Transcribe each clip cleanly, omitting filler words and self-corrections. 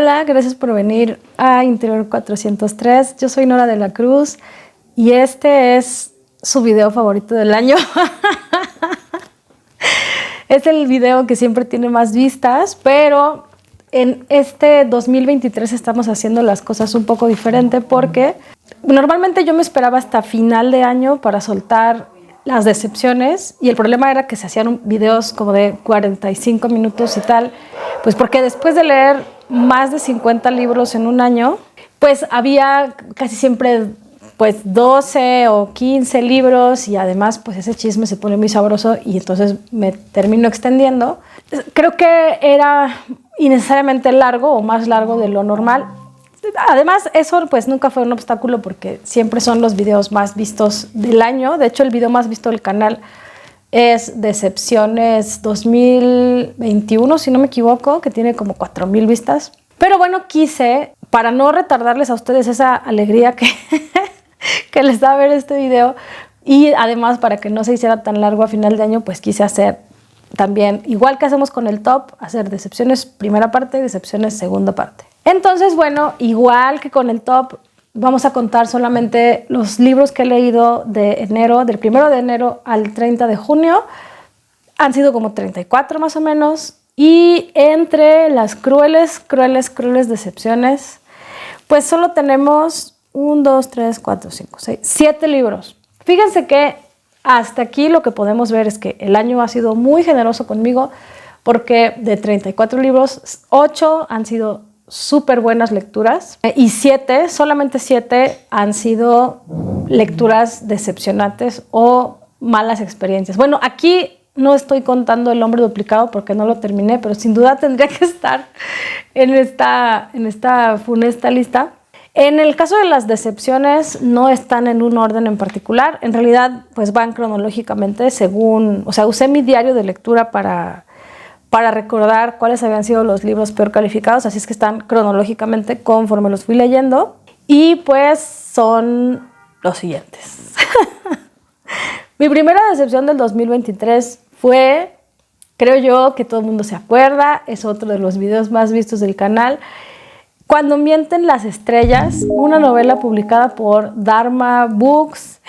Hola, gracias por venir a Interior 403. Yo soy Nora de la Cruz y este es su video favorito del año. Es el video que siempre tiene más vistas, pero en este 2023 estamos haciendo las cosas un poco diferente porque normalmente yo me esperaba hasta final de año para soltar las decepciones y el problema era que se hacían videos como de 45 minutos y tal, pues porque después de leer más de 50 libros en un año, pues había casi siempre pues 12 o 15 libros y además pues ese chisme se pone muy sabroso y entonces me termino extendiendo. Creo que era innecesariamente largo o más largo de lo normal. Además, eso pues nunca fue un obstáculo porque siempre son los videos más vistos del año. De hecho, el video más visto del canal es Decepciones 2021, si no me equivoco, que tiene como 4,000 vistas. Pero bueno, quise, para no retardarles a ustedes esa alegría que les da ver este video y además para que no se hiciera tan largo a final de año, pues quise hacer también, igual que hacemos con el top, hacer Decepciones primera parte y Decepciones segunda parte. Entonces, bueno, igual que con el top, vamos a contar solamente los libros que he leído de enero, del 1 de enero al 30 de junio. Han sido como 34 más o menos. Y entre las crueles decepciones, pues solo tenemos 1, 2, 3, 4, 5, 6, 7 libros. Fíjense que hasta aquí lo que podemos ver es que el año ha sido muy generoso conmigo porque de 34 libros, 8 han sido súper buenas lecturas y 7, solamente 7 han sido lecturas decepcionantes o malas experiencias. Bueno, aquí no estoy contando El hombre duplicado porque no lo terminé, pero sin duda tendría que estar en esta funesta lista. En el caso de las decepciones no están en un orden en particular, en realidad pues van cronológicamente según, o sea, usé mi diario de lectura para recordar cuáles habían sido los libros peor calificados, así es que están cronológicamente conforme los fui leyendo y pues son los siguientes. Mi primera decepción del 2023 fue, creo yo que todo el mundo se acuerda, es otro de los videos más vistos del canal, Cuando mienten las estrellas, una novela publicada por Dharma Books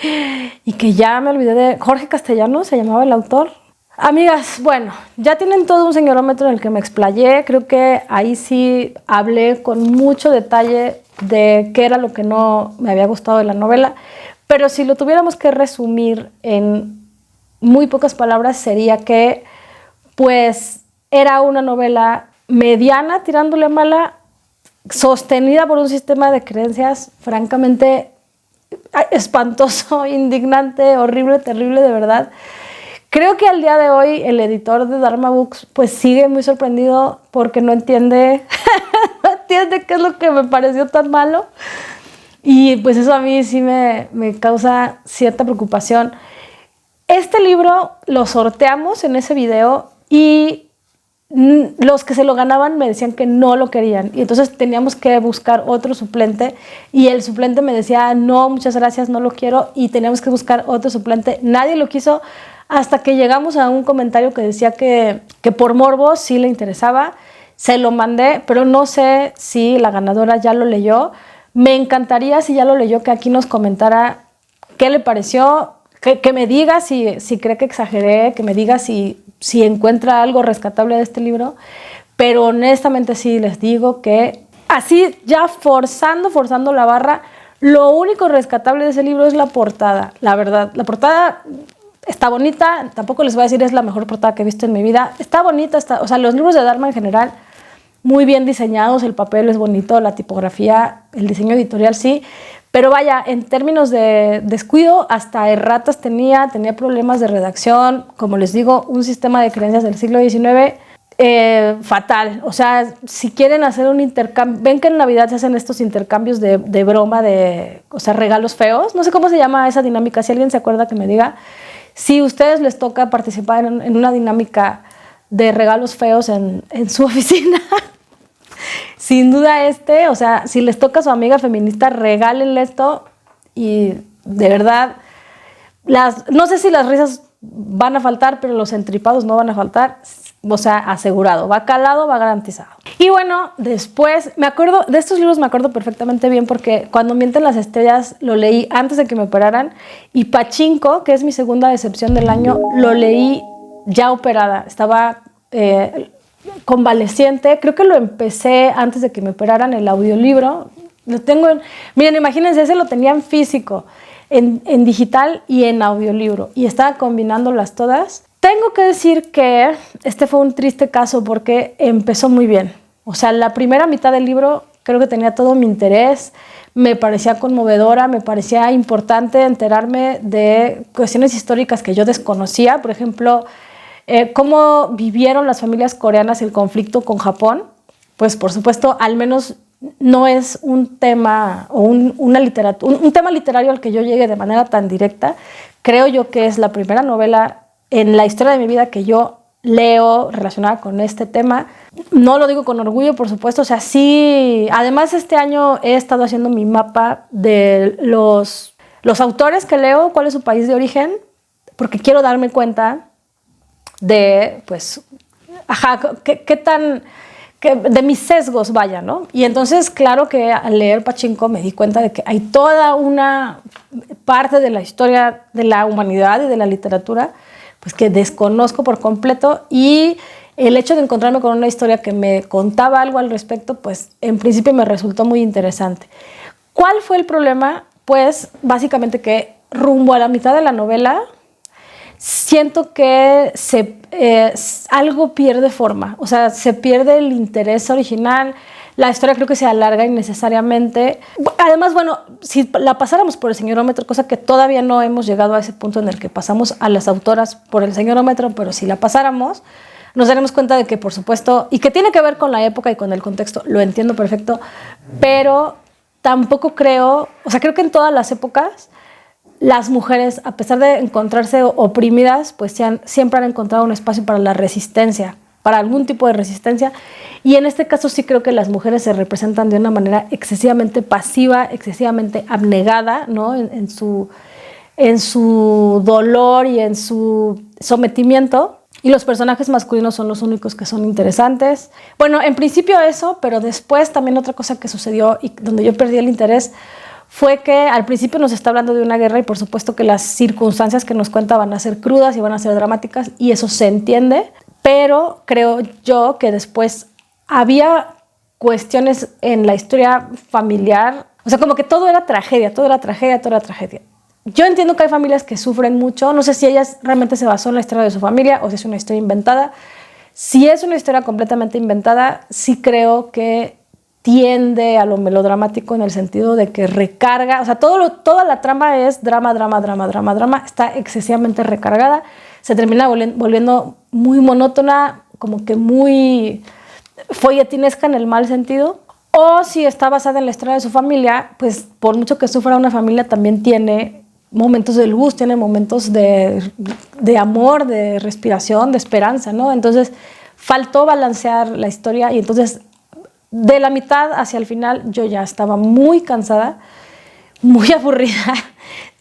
y que ya me olvidé de Jorge Castellanos, se llamaba el autor. Amigas, bueno, ya tienen todo un señorómetro en el que me explayé. Creo que ahí sí hablé con mucho detalle de qué era lo que no me había gustado de la novela. Pero si lo tuviéramos que resumir en muy pocas palabras, sería que pues era una novela mediana, tirándole a mala, sostenida por un sistema de creencias francamente espantoso, indignante, horrible, terrible, de verdad. Creo que al día de hoy el editor de Dharma Books pues sigue muy sorprendido porque no entiende, no entiende qué es lo que me pareció tan malo. Y pues eso a mí sí me causa cierta preocupación. Este libro lo sorteamos en ese video y los que se lo ganaban me decían que no lo querían y entonces teníamos que buscar otro suplente y el suplente me decía no, muchas gracias, no lo quiero, y teníamos que buscar otro suplente. Nadie lo quiso hasta que llegamos a un comentario que decía que por morbo sí le interesaba. Se lo mandé, pero no sé si la ganadora ya lo leyó. Me encantaría, si ya lo leyó, que aquí nos comentara qué le pareció, que me diga si cree que exageré, que me diga si encuentra algo rescatable de este libro. Pero honestamente sí les digo que así ya forzando la barra, lo único rescatable de ese libro es la portada, la verdad. La portada está bonita, tampoco les voy a decir es la mejor portada que he visto en mi vida. Está bonita, o sea, los libros de Dharma en general, muy bien diseñados, el papel es bonito, la tipografía, el diseño editorial sí, pero vaya, en términos de descuido, hasta erratas tenía problemas de redacción, como les digo, un sistema de creencias del siglo XIX fatal. O sea, si quieren hacer un intercambio, ven que en Navidad se hacen estos intercambios de broma, o sea, regalos feos, no sé cómo se llama esa dinámica, si alguien se acuerda que me diga. Si a ustedes les toca participar en una dinámica de regalos feos en su oficina, sin duda o sea, si les toca a su amiga feminista, regálenle esto y de verdad, no sé si las risas van a faltar, pero los entripados no van a faltar, o sea, asegurado, va calado, va garantizado. Y bueno, después, me acuerdo, de estos libros me acuerdo perfectamente bien porque Cuando mienten las estrellas lo leí antes de que me operaran y Pachinko, que es mi segunda decepción del año, lo leí ya operada. Estaba convaleciente, creo que lo empecé antes de que me operaran el audiolibro. Lo tengo miren, imagínense, ese lo tenía en físico, en digital y en audiolibro y estaba combinándolas todas. Tengo que decir que este fue un triste caso porque empezó muy bien. O sea, la primera mitad del libro creo que tenía todo mi interés, me parecía conmovedora, me parecía importante enterarme de cuestiones históricas que yo desconocía. Por ejemplo, cómo vivieron las familias coreanas el conflicto con Japón. Pues por supuesto, al menos no es un tema o un tema literario al que yo llegue de manera tan directa. Creo yo que es la primera novela en la historia de mi vida que yo leo relacionada con este tema. No lo digo con orgullo, por supuesto. O sea, sí. Además, este año he estado haciendo mi mapa de los autores que leo, cuál es su país de origen, porque quiero darme cuenta de, pues, qué tan... de mis sesgos, vaya, ¿no? Y entonces, claro que al leer Pachinko me di cuenta de que hay toda una parte de la historia de la humanidad y de la literatura pues que desconozco por completo, y el hecho de encontrarme con una historia que me contaba algo al respecto, pues en principio me resultó muy interesante. ¿Cuál fue el problema? Pues básicamente que rumbo a la mitad de la novela siento que algo pierde forma, o sea, se pierde el interés original. La historia creo que se alarga innecesariamente. Además, bueno, si la pasáramos por el señorómetro, cosa que todavía no hemos llegado a ese punto en el que pasamos a las autoras por el señorómetro, pero si la pasáramos, nos daremos cuenta de que, por supuesto, y que tiene que ver con la época y con el contexto, lo entiendo perfecto, pero tampoco creo, o sea, creo que en todas las épocas, las mujeres, a pesar de encontrarse oprimidas, pues siempre han encontrado un espacio para la resistencia, para algún tipo de resistencia, y en este caso sí creo que las mujeres se representan de una manera excesivamente pasiva, excesivamente abnegada, ¿no? en su dolor y en su sometimiento, y los personajes masculinos son los únicos que son interesantes. Bueno, en principio eso, pero después también otra cosa que sucedió y donde yo perdí el interés fue que al principio nos está hablando de una guerra y por supuesto que las circunstancias que nos cuenta van a ser crudas y van a ser dramáticas, y eso se entiende, pero creo yo que después había cuestiones en la historia familiar, o sea, como que todo era tragedia, todo era tragedia, todo era tragedia. Yo entiendo que hay familias que sufren mucho, no sé si ella realmente se basó en la historia de su familia o si es una historia inventada. Si es una historia completamente inventada, sí creo que tiende a lo melodramático en el sentido de que recarga, o sea, toda la trama es drama, drama, drama, drama, drama, está excesivamente recargada, se termina volviendo muy monótona, como que muy folletinesca en el mal sentido. O si está basada en la historia de su familia, pues por mucho que sufra una familia, también tiene momentos de luz, tiene momentos de amor, de respiración, de esperanza, ¿no? Entonces faltó balancear la historia, y entonces de la mitad hacia el final yo ya estaba muy cansada, muy aburrida,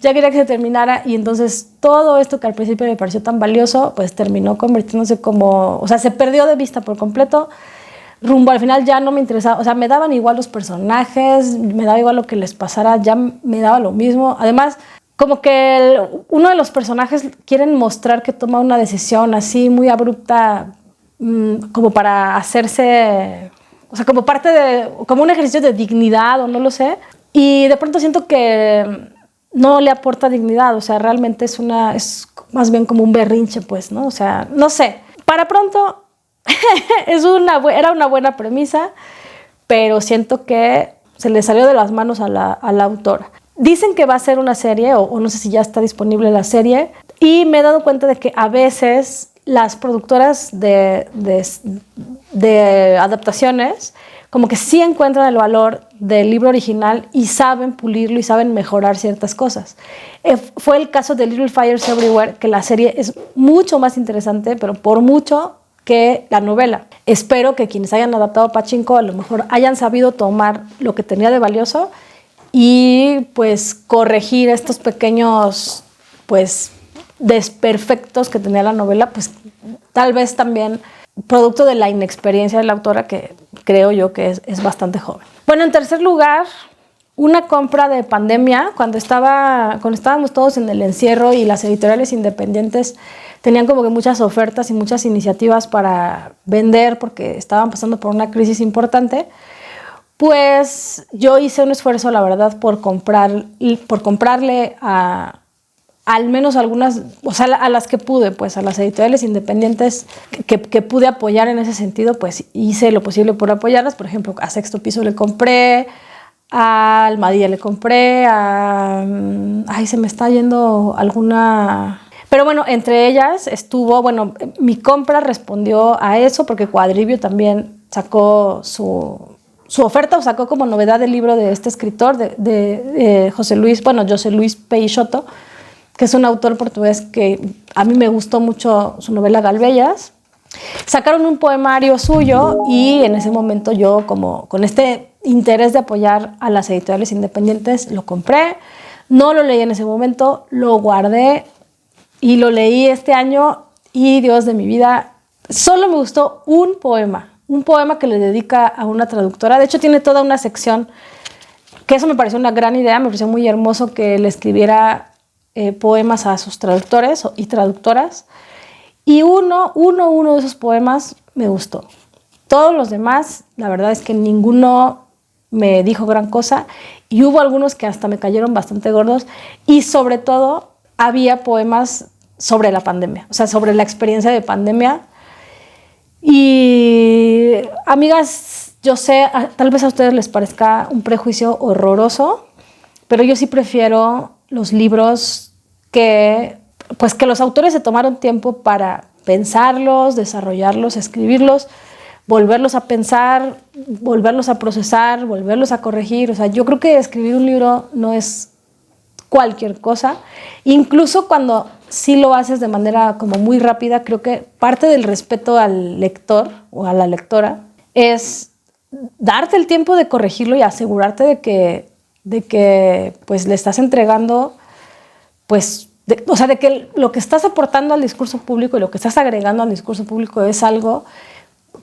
ya quería que se terminara, y entonces todo esto que al principio me pareció tan valioso, pues terminó convirtiéndose como, o sea, se perdió de vista por completo. Rumbo al final ya no me interesaba, o sea, me daban igual los personajes, me daba igual lo que les pasara, ya me daba lo mismo. Además, como que uno de los personajes quieren mostrar que toma una decisión así muy abrupta, como para hacerse, o sea, como parte de, como un ejercicio de dignidad o no lo sé, y de pronto siento que no le aporta dignidad, o sea, realmente es más bien como un berrinche, pues, ¿no? O sea, no sé, para pronto era una buena premisa, pero siento que se le salió de las manos a la autora. Dicen que va a ser una serie, o no sé si ya está disponible la serie, y me he dado cuenta de que a veces las productoras de adaptaciones como que sí encuentran el valor del libro original y saben pulirlo y saben mejorar ciertas cosas. Fue el caso de Little Fires Everywhere, que la serie es mucho más interesante, pero por mucho, que la novela. Espero que quienes hayan adaptado Pachinko a lo mejor hayan sabido tomar lo que tenía de valioso y pues corregir estos pequeños pues desperfectos que tenía la novela, pues tal vez también producto de la inexperiencia de la autora, que creo yo que es bastante joven. Bueno, en tercer lugar, una compra de pandemia, cuando estábamos todos en el encierro y las editoriales independientes tenían como que muchas ofertas y muchas iniciativas para vender porque estaban pasando por una crisis importante, pues yo hice un esfuerzo, la verdad, por comprarle al menos algunas, o sea, a las que pude, pues a las editoriales independientes que pude apoyar en ese sentido, pues hice lo posible por apoyarlas. Por ejemplo, a Sexto Piso le compré, a Almadía le compré, ay, se me está yendo alguna... Pero bueno, entre ellas estuvo, bueno, mi compra respondió a eso porque Cuadribio también sacó su oferta, o sacó como novedad el libro de este escritor, de José Luis Peixoto, que es un autor portugués que a mí me gustó mucho su novela Galvellas. Sacaron un poemario suyo y en ese momento yo, como con este interés de apoyar a las editoriales independientes, lo compré. No lo leí en ese momento, lo guardé y lo leí este año y, Dios de mi vida, solo me gustó un poema que le dedica a una traductora. De hecho, tiene toda una sección, que eso me pareció una gran idea, me pareció muy hermoso que le escribiera poemas a sus traductores y traductoras. Y uno de esos poemas me gustó. Todos los demás, la verdad es que ninguno me dijo gran cosa y hubo algunos que hasta me cayeron bastante gordos y sobre todo había poemas sobre la pandemia, o sea, sobre la experiencia de pandemia. Y amigas, yo sé, tal vez a ustedes les parezca un prejuicio horroroso, pero yo sí prefiero los libros que los autores se tomaron tiempo para pensarlos, desarrollarlos, escribirlos, volverlos a pensar, volverlos a procesar, volverlos a corregir. O sea, yo creo que escribir un libro no es cualquier cosa. Incluso cuando sí lo haces de manera como muy rápida, creo que parte del respeto al lector o a la lectora es darte el tiempo de corregirlo y asegurarte de que pues le estás entregando, pues, de que lo que estás aportando al discurso público y lo que estás agregando al discurso público es algo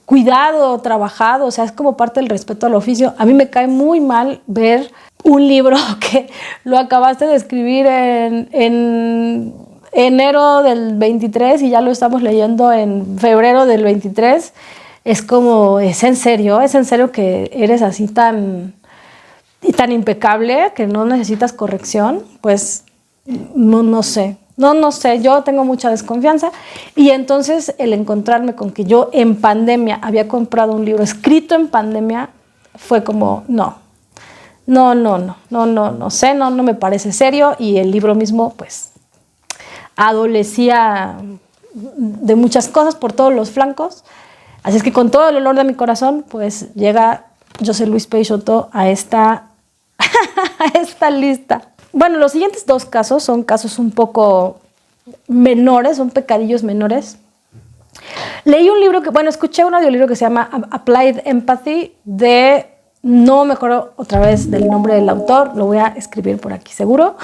cuidado, trabajado, o sea, es como parte del respeto al oficio. A mí me cae muy mal ver un libro que lo acabaste de escribir en enero del 23 y ya lo estamos leyendo en febrero del 23. Es como, ¿es en serio que eres así tan impecable que no necesitas corrección? Pues no sé, yo tengo mucha desconfianza y entonces el encontrarme con que yo en pandemia había comprado un libro escrito en pandemia fue como, no sé, no me parece serio y el libro mismo pues adolecía de muchas cosas por todos los flancos, así es que con todo el olor de mi corazón pues llega José Luis Peixoto a esta lista. Bueno, los siguientes dos casos son casos un poco menores, son pecadillos menores. Leí un libro escuché un audiolibro que se llama Applied Empathy no me acuerdo otra vez del nombre del autor, lo voy a escribir por aquí seguro.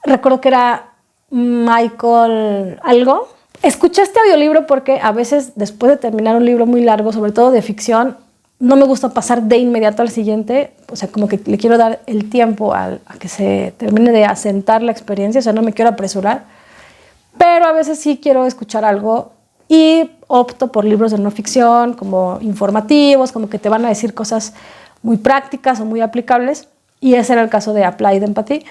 Recuerdo que era Michael algo. Escuché este audiolibro porque a veces después de terminar un libro muy largo, sobre todo de ficción, no me gusta pasar de inmediato al siguiente, o sea, como que le quiero dar el tiempo a que se termine de asentar la experiencia, o sea, no me quiero apresurar, pero a veces sí quiero escuchar algo y opto por libros de no ficción, como informativos, como que te van a decir cosas muy prácticas o muy aplicables, y ese era el caso de Applied Empathy.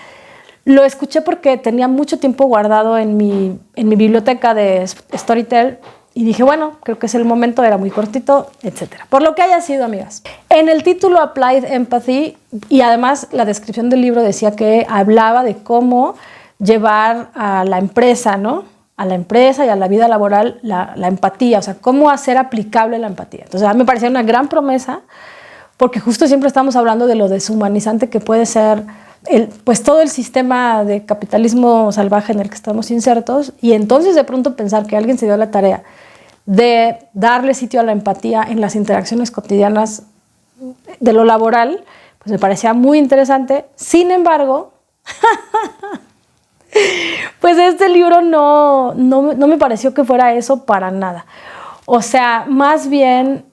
Lo escuché porque tenía mucho tiempo guardado en mi biblioteca de Storytel, y dije, bueno, creo que es el momento, era muy cortito, etc. Por lo que haya sido, amigas. En el título Applied Empathy, y además la descripción del libro decía que hablaba de cómo llevar a la empresa, ¿no? A la empresa y a la vida laboral la empatía, o sea, cómo hacer aplicable la empatía. Entonces, a mí me parecía una gran promesa, porque justo siempre estamos hablando de lo deshumanizante que puede ser pues todo el sistema de capitalismo salvaje en el que estamos insertos, y entonces de pronto pensar que alguien se dio la tarea de darle sitio a la empatía en las interacciones cotidianas de lo laboral, pues me parecía muy interesante. Sin embargo, pues este libro no me pareció que fuera eso para nada. O sea, más bien,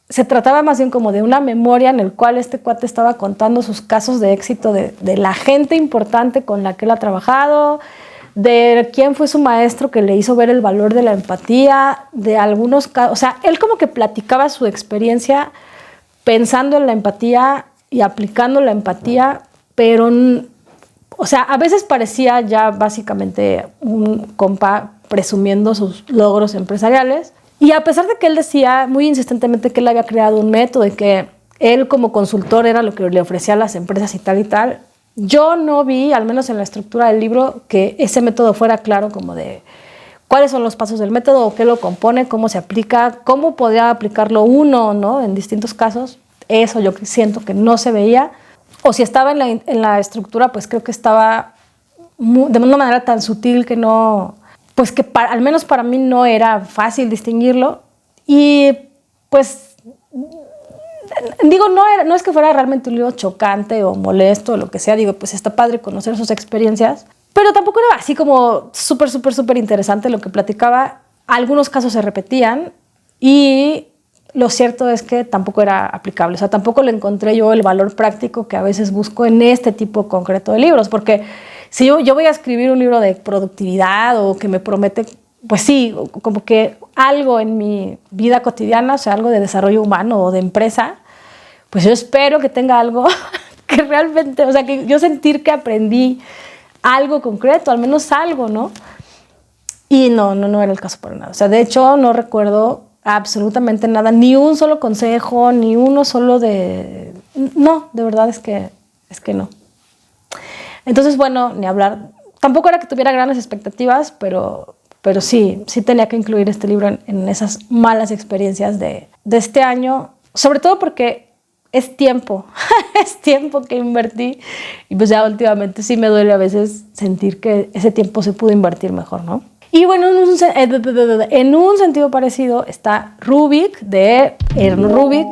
se trataba más bien como de una memoria en el cual este cuate estaba contando sus casos de éxito de la gente importante con la que él ha trabajado, de quién fue su maestro que le hizo ver el valor de la empatía, de algunos casos. O sea, él como que platicaba su experiencia pensando en la empatía y aplicando la empatía, pero, o sea, a veces parecía ya básicamente un compa presumiendo sus logros empresariales. Y a pesar de que él decía muy insistentemente que él había creado un método y que él como consultor era lo que le ofrecía a las empresas y tal, yo no vi, al menos en la estructura del libro, que ese método fuera claro como de cuáles son los pasos del método o qué lo compone, cómo se aplica, cómo podría aplicarlo uno, ¿no? En distintos casos. Eso yo siento que no se veía. O si estaba en la estructura, pues creo que estaba de una manera tan sutil que no, pues que al menos para mí no era fácil distinguirlo. Y pues digo, no es que fuera realmente un libro chocante o molesto o lo que sea, digo, pues está padre conocer sus experiencias, pero tampoco era así como súper interesante lo que platicaba. Algunos casos se repetían y lo cierto es que tampoco era aplicable, o sea, tampoco le encontré yo el valor práctico que a veces busco en este tipo concreto de libros, porque si yo voy a escribir un libro de productividad o que me promete, pues sí, como que algo en mi vida cotidiana, o sea, algo de desarrollo humano o de empresa, pues yo espero que tenga algo que realmente, o sea, que yo sentir que aprendí algo concreto, al menos algo, ¿no? Y no era el caso para nada. O sea, de hecho, no recuerdo absolutamente nada, ni un solo consejo, ni uno solo de... No, de verdad es que no. Entonces, bueno, ni hablar. Tampoco era que tuviera grandes expectativas, pero sí tenía que incluir este libro en esas malas experiencias de este año, sobre todo porque es tiempo, es tiempo que invertí y pues ya últimamente sí me duele a veces sentir que ese tiempo se pudo invertir mejor, ¿no? Y bueno, en un sentido parecido está Rubik, de Ernest Rubik,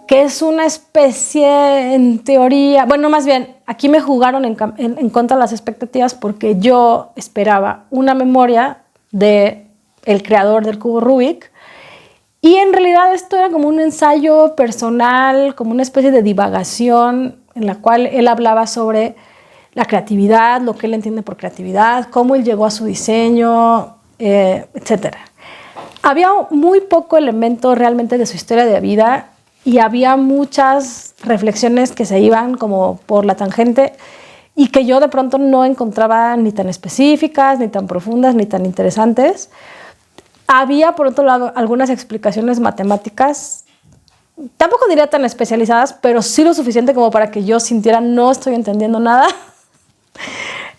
que es una especie, en teoría, bueno, más bien, aquí me jugaron en contra de las expectativas porque yo esperaba una memoria de el creador del cubo Rubik, y en realidad esto era como un ensayo personal, como una especie de divagación en la cual él hablaba sobre la creatividad, lo que él entiende por creatividad, cómo él llegó a su diseño, etc. Había muy poco elemento realmente de su historia de vida y había muchas reflexiones que se iban como por la tangente y que yo de pronto no encontraba ni tan específicas, ni tan profundas, ni tan interesantes. Había, por otro lado, algunas explicaciones matemáticas, tampoco diría tan especializadas, pero sí lo suficiente como para que yo sintiera no estoy entendiendo nada.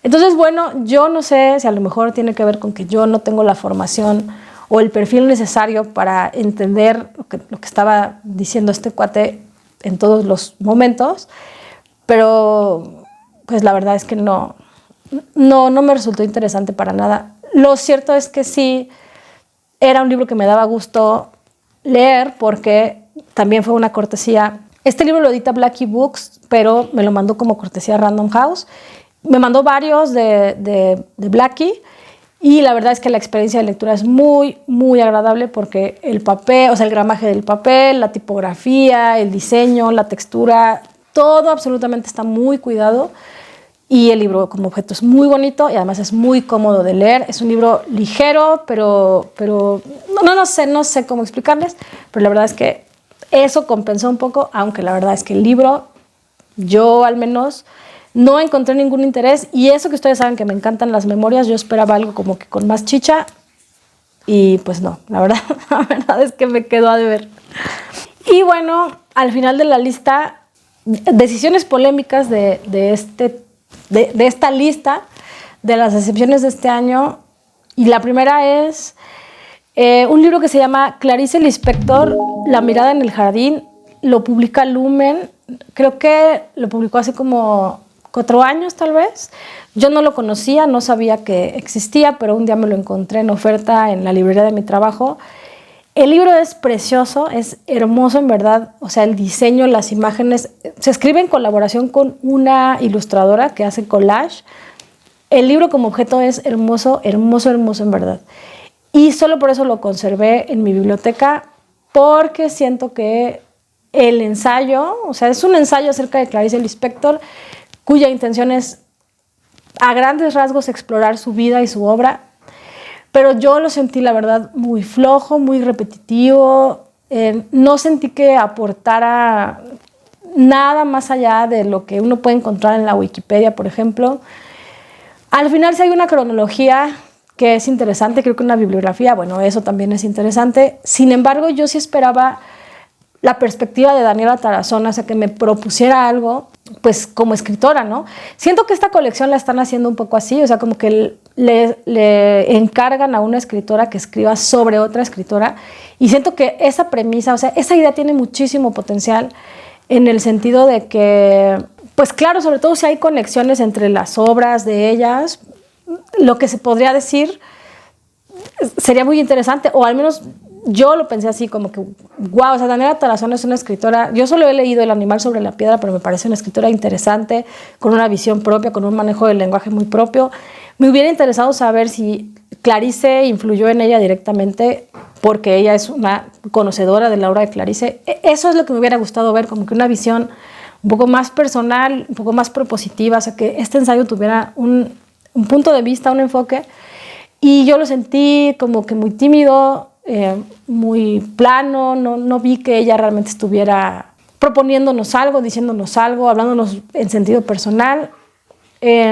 Entonces, bueno, yo no sé si a lo mejor tiene que ver con que yo no tengo la formación o el perfil necesario para entender lo que estaba diciendo este cuate en todos los momentos, pero pues la verdad es que no me resultó interesante para nada. Lo cierto es que sí, era un libro que me daba gusto leer porque también fue una cortesía. Este libro lo edita Blackie Books, pero me lo mandó como cortesía Random House. Me mandó varios de Blackie y la verdad es que la experiencia de lectura es muy agradable porque el papel, o sea, el gramaje del papel, la tipografía, el diseño, la textura, todo absolutamente está muy cuidado. Y el libro como objeto es muy bonito y además es muy cómodo de leer. Es un libro ligero, pero no sé cómo explicarles, pero la verdad es que eso compensó un poco, aunque la verdad es que el libro, yo al menos no encontré ningún interés. Y eso que ustedes saben que me encantan las memorias, yo esperaba algo como que con más chicha y pues no, la verdad es que me quedó a deber. Y bueno, al final de la lista, decisiones polémicas de esta lista de las excepciones de este año, y la primera es un libro que se llama Clarice Lispector, La mirada en el jardín. Lo publica Lumen, creo que lo publicó hace como 4 años tal vez. Yo no lo conocía, no sabía que existía, pero un día me lo encontré en oferta en la librería de mi trabajo. El libro es precioso, es hermoso en verdad, o sea, el diseño, las imágenes, se escribe en colaboración con una ilustradora que hace collage. El libro como objeto es hermoso en verdad. y solo por eso lo conservé en mi biblioteca, porque siento que el ensayo, o sea, es un ensayo acerca de Clarice Lispector, cuya intención es a grandes rasgos explorar su vida y su obra, pero yo lo sentí, la verdad, muy flojo, muy repetitivo. No sentí que aportara nada más allá de lo que uno puede encontrar en la Wikipedia, por ejemplo. Al final sí hay una cronología que es interesante, creo que una bibliografía, bueno, eso también es interesante. Sin embargo, yo sí esperaba la perspectiva de Daniela Tarazona, o sea, que me propusiera algo, pues como escritora, ¿no? Siento que esta colección la están haciendo un poco así, o sea, como que le encargan a una escritora que escriba sobre otra escritora, y siento que esa premisa, o sea, esa idea tiene muchísimo potencial en el sentido de que, pues claro, sobre todo si hay conexiones entre las obras de ellas, lo que se podría decir sería muy interesante, o al menos yo lo pensé así, como que, wow, o sea, Daniela Tarazona es una escritora, yo solo he leído El animal sobre la piedra, pero me parece una escritora interesante, con una visión propia, con un manejo del lenguaje muy propio. Me hubiera interesado saber si Clarice influyó en ella directamente, porque ella es una conocedora de la obra de Clarice. Eso es lo que me hubiera gustado ver, como que una visión un poco más personal, un poco más propositiva, o sea, que este ensayo tuviera un punto de vista, un enfoque, y yo lo sentí como que muy tímido, muy plano, no vi que ella realmente estuviera proponiéndonos algo, diciéndonos algo, hablándonos en sentido personal.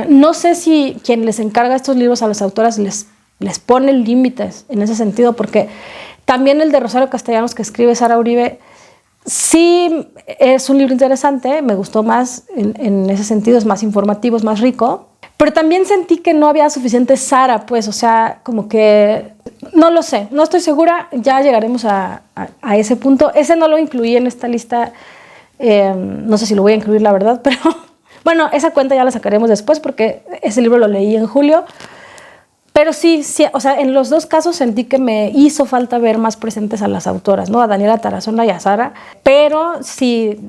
No sé si quien les encarga estos libros a las autoras les pone límites en ese sentido, porque también el de Rosario Castellanos que escribe Sara Uribe, sí es un libro interesante, me gustó más en ese sentido, es más informativo, es más rico, pero también sentí que no había suficiente Sara, pues, o sea, como que, no lo sé, no estoy segura, ya llegaremos a ese punto. Ese no lo incluí en esta lista, no sé si lo voy a incluir, la verdad, pero bueno, esa cuenta ya la sacaremos después porque ese libro lo leí en julio. Pero sí, o sea, en los dos casos sentí que me hizo falta ver más presentes a las autoras, ¿no? A Daniela Tarazona y a Sara. Pero sí,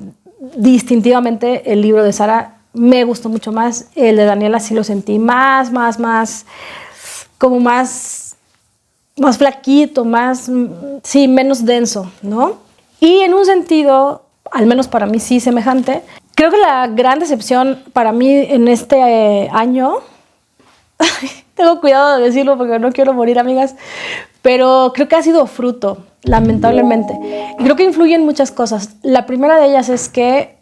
distintivamente el libro de Sara me gustó mucho más. El de Daniela sí lo sentí más flaquito, sí, menos denso, ¿no? Y en un sentido, al menos para mí sí semejante, creo que la gran decepción para mí en este año, tengo cuidado de decirlo porque no quiero morir, amigas, pero creo que ha sido Fruto, lamentablemente. Y creo que influyen muchas cosas. La primera de ellas es que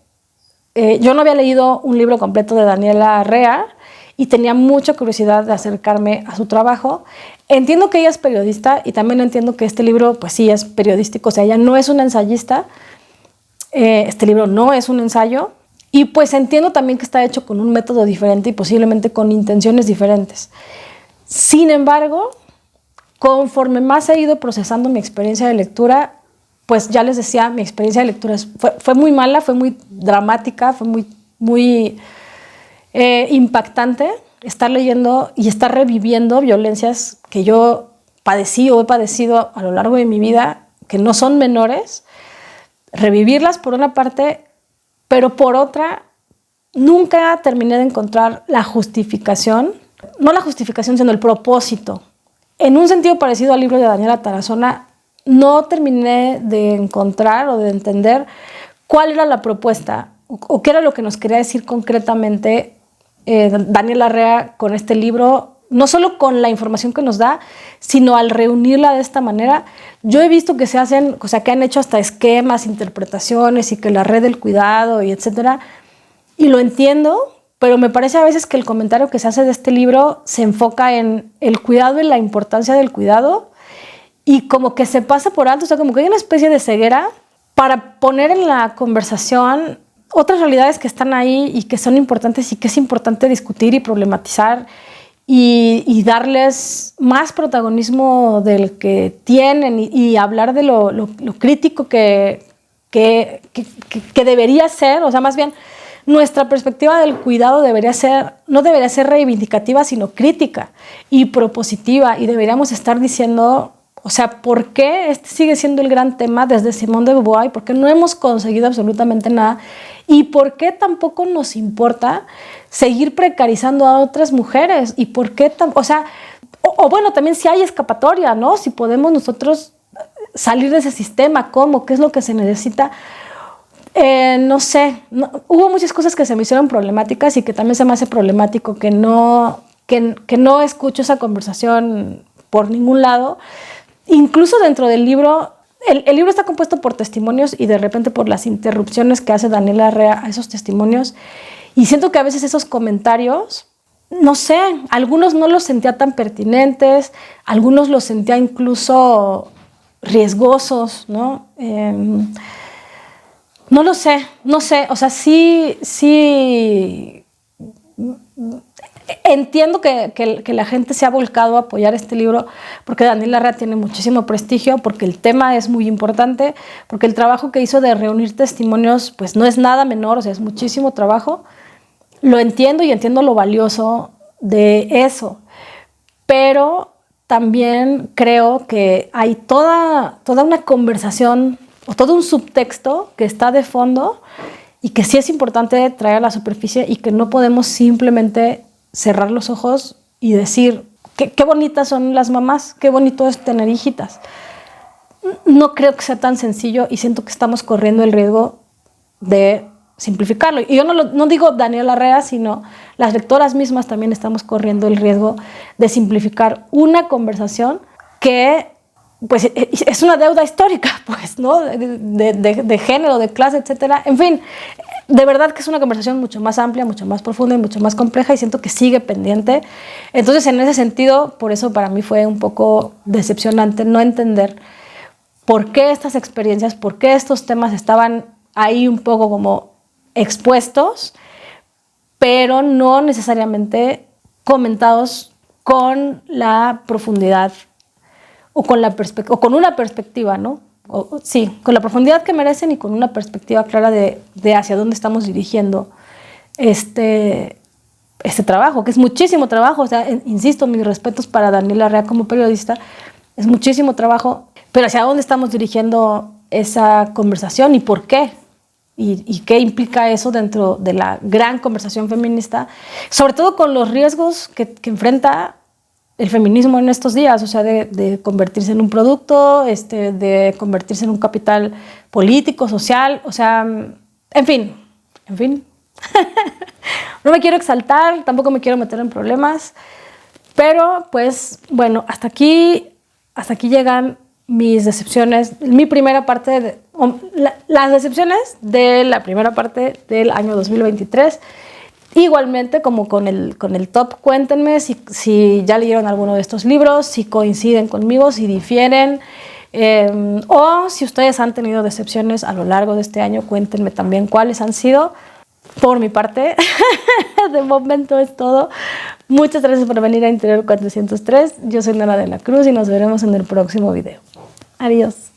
yo no había leído un libro completo de Daniela Rea y tenía mucha curiosidad de acercarme a su trabajo. Entiendo que ella es periodista y también entiendo que este libro, pues sí, es periodístico, o sea, ella no es una ensayista, este libro no es un ensayo, y pues entiendo también que está hecho con un método diferente y posiblemente con intenciones diferentes. Sin embargo, conforme más he ido procesando mi experiencia de lectura, pues ya les decía, mi experiencia de lectura fue muy mala, fue muy dramática, fue muy impactante estar leyendo y estar reviviendo violencias que yo padecí o he padecido a lo largo de mi vida, que no son menores, revivirlas por una parte, pero por otra, nunca terminé de encontrar la justificación, no la justificación, sino el propósito. En un sentido parecido al libro de Daniela Tarazona, no terminé de encontrar o de entender cuál era la propuesta o qué era lo que nos quería decir concretamente Daniela Rea con este libro, no solo con la información que nos da, sino al reunirla de esta manera. Yo he visto que se hacen, o sea, que han hecho hasta esquemas, interpretaciones y que la red del cuidado y etcétera, y lo entiendo, pero me parece a veces que el comentario que se hace de este libro se enfoca en el cuidado y la importancia del cuidado y como que se pasa por alto, o sea, como que hay una especie de ceguera para poner en la conversación otras realidades que están ahí y que son importantes y que es importante discutir y problematizar y darles más protagonismo del que tienen y hablar de lo crítico que debería ser, o sea, más bien nuestra perspectiva del cuidado no debería ser reivindicativa, sino crítica y propositiva, y deberíamos estar diciendo, o sea, ¿por qué este sigue siendo el gran tema desde Simone de Beauvoir? ¿Por qué no hemos conseguido absolutamente nada? ¿Y por qué tampoco nos importa seguir precarizando a otras mujeres? ¿Y por qué o sea, o bueno, también si hay escapatoria, ¿no? Si podemos nosotros salir de ese sistema, ¿cómo? ¿Qué es lo que se necesita? No sé, hubo muchas cosas que se me hicieron problemáticas y que también se me hace problemático que no escucho esa conversación por ningún lado. Incluso dentro del libro, el libro está compuesto por testimonios y de repente por las interrupciones que hace Daniela Larrea a esos testimonios. Y siento que a veces esos comentarios, no sé, algunos no los sentía tan pertinentes, algunos los sentía incluso riesgosos, ¿no? No lo sé, o sea, sí entiendo que la gente se ha volcado a apoyar este libro porque Daniela Larrea tiene muchísimo prestigio, porque el tema es muy importante, porque el trabajo que hizo de reunir testimonios pues no es nada menor, o sea, es muchísimo trabajo. Lo entiendo y entiendo lo valioso de eso, pero también creo que hay toda una conversación o todo un subtexto que está de fondo y que sí es importante traer a la superficie y que no podemos simplemente cerrar los ojos y decir qué bonitas son las mamás, qué bonito es tener hijitas. No creo que sea tan sencillo y siento que estamos corriendo el riesgo de simplificarlo. Y yo no digo Daniela Larrea, sino las lectoras mismas también estamos corriendo el riesgo de simplificar una conversación que pues es una deuda histórica, pues, ¿no? De género, de clase, etcétera. En fin, de verdad que es una conversación mucho más amplia, mucho más profunda y mucho más compleja y siento que sigue pendiente. Entonces, en ese sentido, por eso para mí fue un poco decepcionante no entender por qué estas experiencias, por qué estos temas estaban ahí un poco como expuestos, pero no necesariamente comentados con la profundidad o con una perspectiva, ¿no? Sí, con la profundidad que merecen y con una perspectiva clara de hacia dónde estamos dirigiendo este trabajo, que es muchísimo trabajo. O sea, insisto, mis respetos para Daniela Larrea como periodista, es muchísimo trabajo, pero hacia dónde estamos dirigiendo esa conversación y por qué. Y qué implica eso dentro de la gran conversación feminista, sobre todo con los riesgos que enfrenta el feminismo en estos días, o sea, de convertirse en un producto, de convertirse en un capital político, social, o sea, en fin. No me quiero exaltar, tampoco me quiero meter en problemas, pero pues bueno, hasta aquí llegan mis decepciones, mi primera parte, las decepciones de la primera parte del año 2023. Igualmente, como con el top, cuéntenme si ya leyeron alguno de estos libros, si coinciden conmigo, si difieren, o si ustedes han tenido decepciones a lo largo de este año, cuéntenme también cuáles han sido. Por mi parte, de momento es todo. Muchas gracias por venir a Interior 403. Yo soy Nora de la Cruz y nos veremos en el próximo video. Adiós.